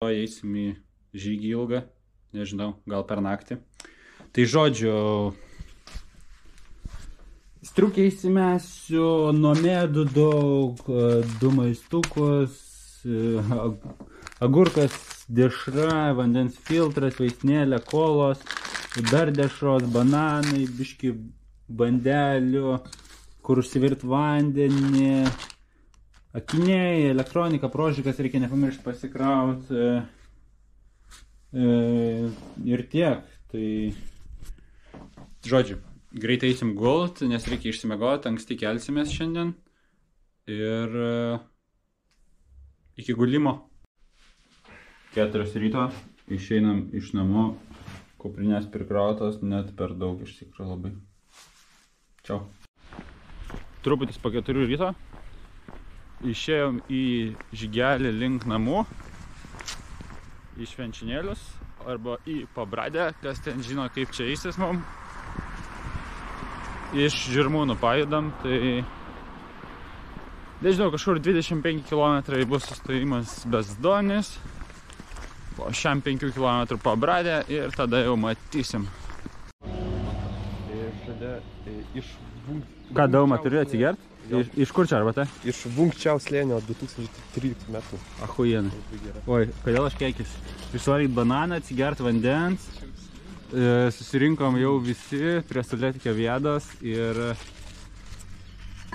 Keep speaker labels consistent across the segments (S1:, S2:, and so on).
S1: rytoj eisim į žygį ilgą, nežinau, gal per naktį. Tai žodžiu, striukiai įsimesiu, nomėdų daug, 2 maistukus, agurkas, dešra, vandens filtras, vaistinėlė, kolos, dar dešros, bananai, biški bandelių, kur užsivirt vandenį, akiniai, elektronika, prožikas reikia nepamiršti pasikrauti ir tiek. Tai žodžiu, greitai eisim gult, nes reikia išsimegoti, anksti kelsimės šiandien ir iki gulimo. 4 ryto, išeinam iš namų, kuprinės prikrautos, net per daug iš tikrųjų labai. Čiau. Truputis po 4 ryto, išėjom į žygelį link namų, į Švenčionėlius arba į Pabradę, kas ten žino, kaip čia eisis mum. Iš Žirmūnų pajudam, tai nežinau, kažkur 25 km bus sustojimas Bezdonis, po šiam 5 km Pabradė ir tada jau matysim. Ką dauma turi atsigert? Iš kur čia arbata?
S2: Iš Vunkčiaus slėnio 2013 metų.
S1: Achujiena. Oi, kodėl aš keikis? Išvaryt bananą, atsigert vandens. Susirinkom jau visi prie Saulėtekio vietos ir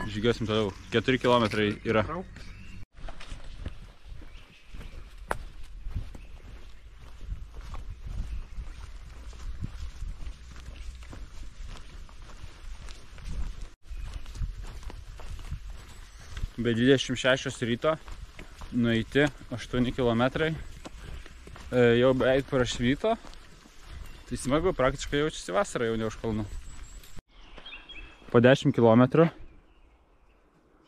S1: žygiosim toliau. 4 km yra. Be 26 ryto nueiti 8 km. Jau beveik prašvyto. Tai smagu, praktiškai jaučiasi vasarą jau ne už kalnų. Po 10 km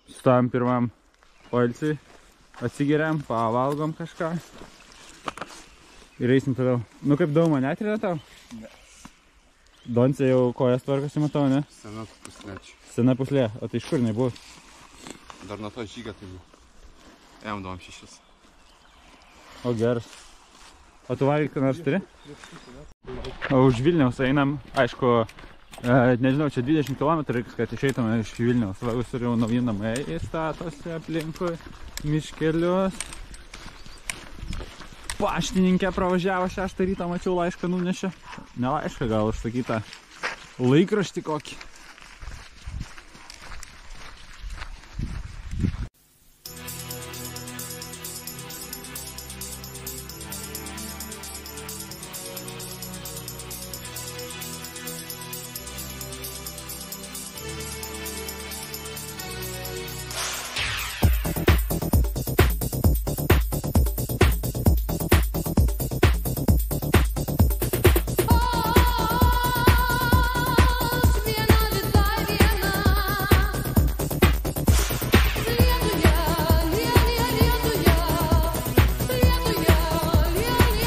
S1: sustavom pirmam poilsiui, atsigeriam, pavalgom kažką ir eisim toliau. Nu kaip dauma netrina tau?
S2: Ne.
S1: Doncė jau kojas tvarkosi, matau, ne?
S2: Sena puslė.
S1: Sena puslė, o tai iš kur jinai buvo?
S2: Dar nuo to žygio tai buvo. Ėjom 6.
S1: O geras. O tu valgyt, ką nors turi? O už Vilniaus einam, aišku, nežinau, čia 20 km reiks, kad išeitume iš Vilniaus. Visur jau nauji namai statosi aplinkui, miškelius. Paštininkė pravažiavo 6 rytą, mačiau, laišką nunešė. Ne laišką, gal užsakytą laikraštį kokį.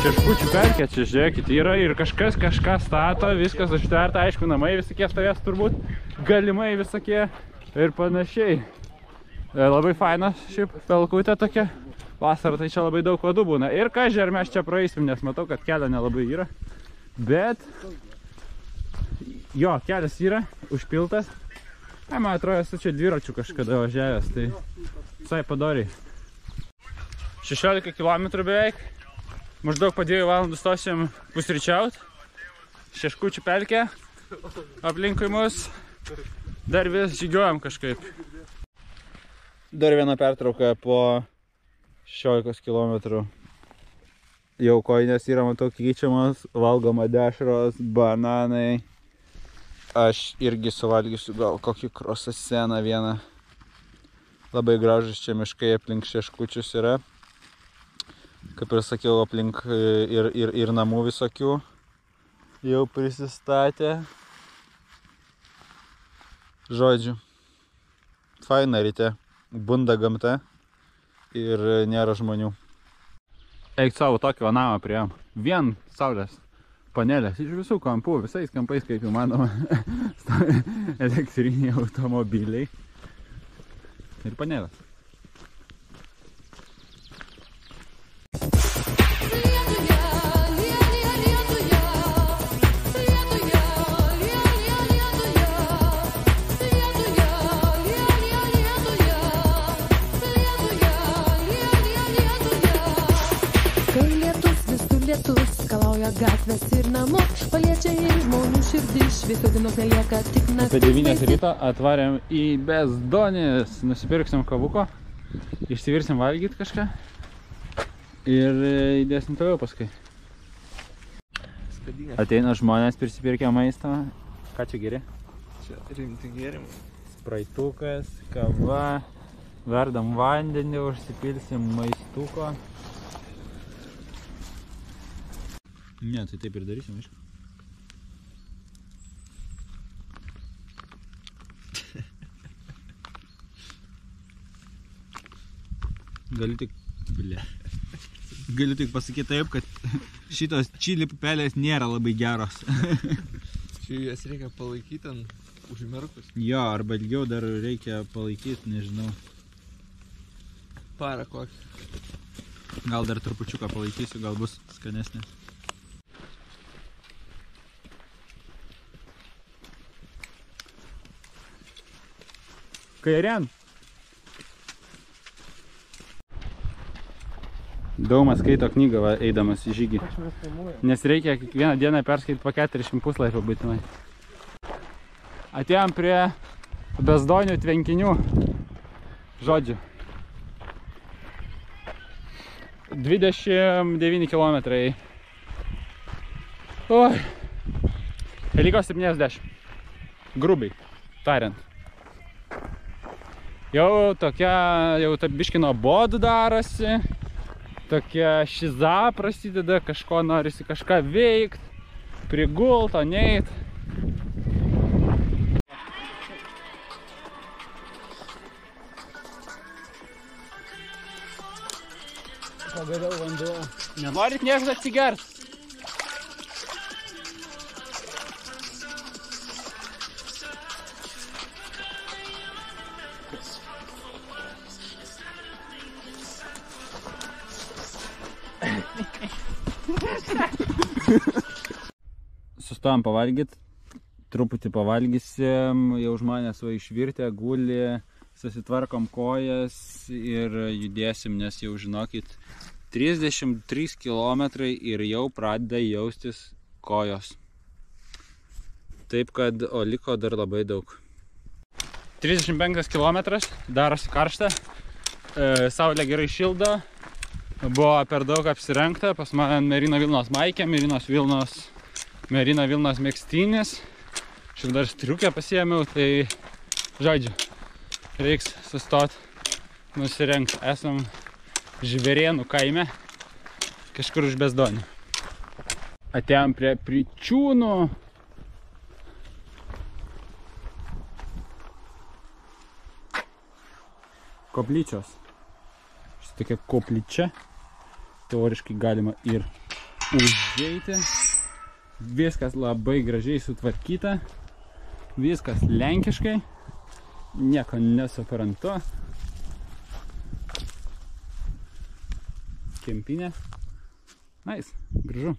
S1: Šeškučių pelkė čia, žiūrėkit, yra ir kažkas kažką stato, viskas užtverta, aišku, namai visokie stovės turbūt, galimai visokie ir panašiai. Labai faina šiaip pelkutė tokia, vasarą tai čia labai daug vadų būna. Ir kažkai ar mes čia praeisim, nes matau, kad kelio nelabai yra, bet jo, kelias yra, užpiltas. Man atrodo, esu čia dviračių kažkada važiavęs, tai visai padoriai. 16 km beveik. Maždaug po 2 valandų stosim pusryčiaut. Šeškučių pelkė aplinkui mus. Dar vis žygiuojam kažkaip. Dar viena pertrauka po 16 km. Jau kojinės yra, matau, keičiamas, valgoma dešros, bananai. Aš irgi suvalgysiu gal kokį krosaseną vieną. Labai gražus čia miškai aplink Šeškučius yra. Kaip ir sakiau, aplink ir namų visokių jau prisistatė. Žodžiu, faina ryte, bunda gamta ir nėra žmonių. Eik savo tokį namą priėjom. Vien saulės panelės iš visų kampų, visais kampais, kaip įmanoma, elektriniai automobiliai ir panelės.
S3: lietus, skalauja gatvės ir namus, paliečia į žmonių širdį, šviesų dienos nelieka tik naktis.
S1: Apie 9 ryto atvarėm į Bezdonis, nusipirksim kavuko, išsivirsim valgyti kažką ir įdėsim toliau paskui. Ateina žmonės prisipirkę maisto. Ką čia geri?
S4: Čia rimti gėrimai.
S1: Spraitukas, kava, verdam vandenį, užsipilsim maistuko. Ne, tai taip ir darysim, aišku. Galiu tik pasakyti taip, kad šitos čili pupelės nėra labai geros.
S4: Čia jas reikia palaikyti ant užmerkus.
S1: Jo, arba ilgiau dar reikia palaikyti, nežinau.
S4: Parą kokį.
S1: Gal dar trupučiuką palaikysiu, gal bus skanesnė. Kairien. Daumas skaito knygą, va, eidamas į žygį. Nes reikia kiekvieną dieną perskaityti po 40 puslapių būtinai. Atėjom prie Bezdonių tvenkinių. Žodžiu. 29 kilometrai. Oi. Liko 70. Grubiai tariant. Jau tokia, jau ta biški nuobodu darosi. Tokia šiza prasideda, kažko norisi kažką veikt, prigult, o neit. Pagaliau vanduo. Nenorit niekas atsigert? Sustojom pavalgyt, truputį pavalgysim, jau žmonės va išvirtę, guli, susitvarkom kojas ir judėsim, nes jau žinokit, 33 km ir jau pradeda jaustis kojos. Taip kad, o liko dar labai daug. 35 km, darosi karšta, saulė gerai šildo, buvo per daug apsirengta, pas man Merino Vilnos maikė, Merino Vilnos megztinis. Šiaip dar striukę pasiėmiau, tai žodžiu, reiks sustot, nusirengti. Esam Žvėrėnų kaime, kažkur už Bezdonių. Atėjom prie Pričiūnų. Koplyčios. Štai tokia koplyčia. Teoriškai galima ir užeiti. Viskas labai gražiai sutvarkyta. Viskas lenkiškai. Nieko nesuprantu. Kempinė. Nice, gražu.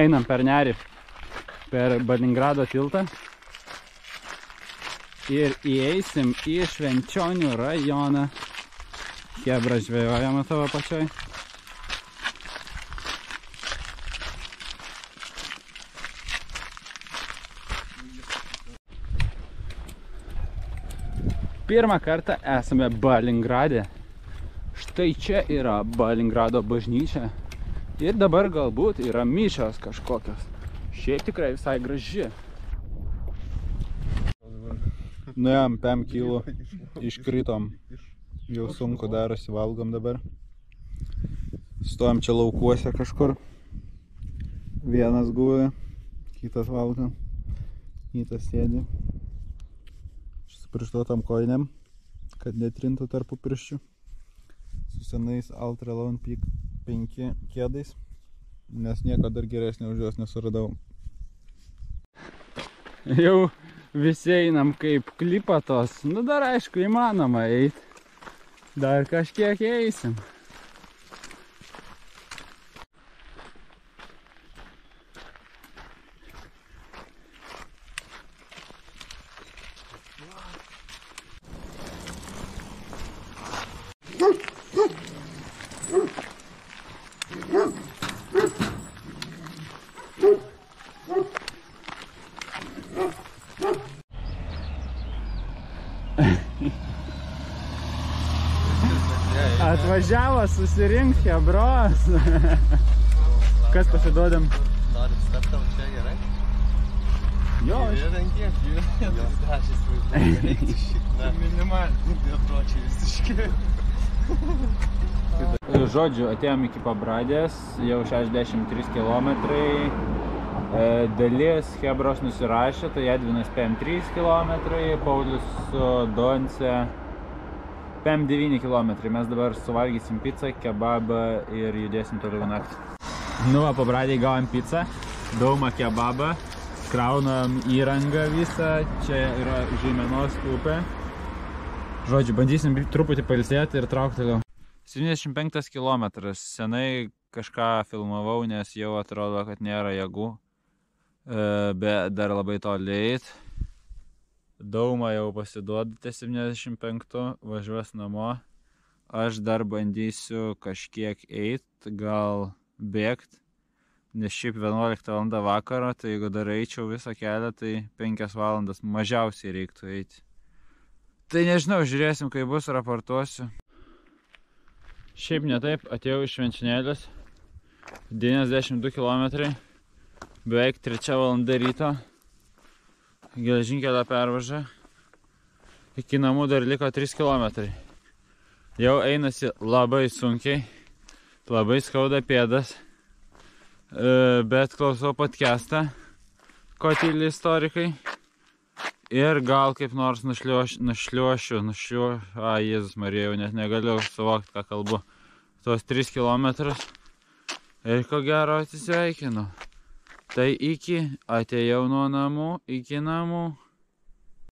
S1: Einam per nerį, per Balingrado tiltą ir įeisim į Švenčionių rajoną. Chebra žvejojama tavo pačioj. Pirmą kartą esame Balingrade. Štai čia yra Balingrado bažnyčia. Ir dabar galbūt yra mišios kažkokios. Šiaip tikrai visai graži. Nuėjom 5 kilų, iškritom. Jau sunku darosi, valgom dabar. Stojom čia laukuose kažkur. Vienas guvi, kitas valgo, kitas sėdi. Su pirštuotom kojinėm, kad netrintų tarpų pirščių. Su senais Ultralone Peak 5 kėdais, nes nieko dar geresnio už juos nesuradau. Jau visi einam kaip klipatos. Nu dar aišku įmanoma eit. Dar kažkiek eisim. Atvažiavo susirinkti hebros. Kas pasiduodam?
S4: Norit steptam čia gerai?
S1: Jo, aš...
S4: Ir ant kiek jų? Dažys vaizduoja, reiktų šitą. Minimalį. Dėpročiai visiškai.
S1: Žodžiu, atėjom iki Pabradės, jau 63 kilometrai. Dalis hebros nusirašė, tai Edvinas PM3 kilometrai, Paulius su Donce PM9 kilometrai. Mes dabar suvalgysim pizzą, kebabą ir judėsim toliau naktį. Nu, Pabradėj gavom pizzą, daumą kebabą, kraunam įrangą visą, čia yra Žeimenos upė. Žodžiu, bandysim truputį pailsėti ir traukti toliau. 75 kilometras. Senai kažką filmavau, nes jau atrodo, kad nėra jėgų. Bet dar labai toli eit. Dauma jau pasiduodate 75, važiuos namo. Aš dar bandysiu kažkiek eit, gal bėgt. Nes šiaip 11 val. Vakaro, tai jeigu dar eičiau visą kelią, tai 5 valandas mažiausiai reiktų eiti. Tai nežinau, žiūrėsim, kai bus, raportuosiu. Šiaip ne taip, atėjau iš Švenčionėlius, 92 km, beveik 3 valanda ryto, geležinkelio pervaža, iki namų dar liko 3 km. Jau einasi labai sunkiai, labai skauda pėdas, bet klausau podcastą, ko tyli istorikai. Ir gal kaip nors nušliuošiu, Jėzus Marija, jau net negaliu suvokti, ką kalbu, tuos 3 kilometrus ir ko gero atsisveikinu. Tai iki, atėjau nuo namų, iki namų.